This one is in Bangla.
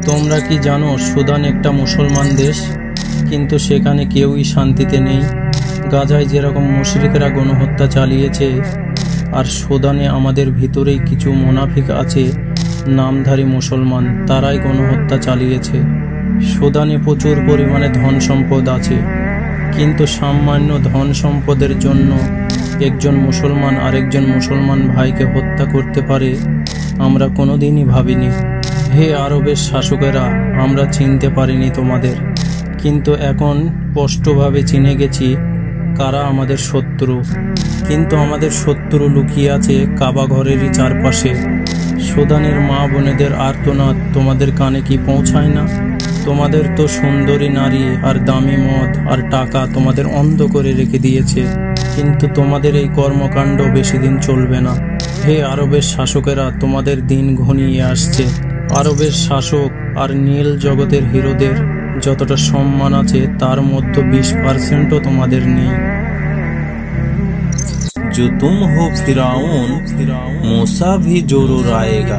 তোমরা কি জানো সুদান একটা মুসলমান দেশ, কিন্তু সেখানে কেউই শান্তিতে নেই। গাজায় যেরকম মুশরিকরা গণহত্যা চালিয়েছে, আর সুদানে আমাদের ভিতরেই কিছু মুনাফিক আছে, নামধারী মুসলমান, তারাই গণহত্যা চালিয়েছে। সুদানে প্রচুর পরিমাণে ধন সম্পদ আছে, কিন্তু সামান্য ধন সম্পদের জন্য একজন মুসলমান আরেকজন মুসলমান ভাইকে হত্যা করতে পারে, আমরা কোনোদিনই ভাবিনি। হে আরবের শাসকেরা, আমরা চিনতে পারিনি তোমাদের, কিন্তু এখন স্পষ্টভাবে চিনে গেছি কারা আমাদের শত্রু। কিন্তু আমাদের শত্রু লুকিয়ে আছে কাবা ঘরেরই চারপাশে। সুদানের মা বোনেদের আর্তনাদ তোমাদের কানে কি পৌঁছায় না? তোমাদের তো সুন্দরী নারী আর দামি মদ আর টাকা তোমাদের অন্ধ করে রেখে দিয়েছে, কিন্তু তোমাদের এই কর্মকাণ্ড বেশি দিন চলবে না। হে আরবের শাসকেরা, তোমাদের দিন ঘনিয়ে আসছে। আরবের শাসক আর নীল জগতের হিরোদের যতটা সম্মান আছে, তার মধ্যে 20%ও তোমাদের নেই। जो तुम हो फिराउन, मूसा भी जरूर आएगा।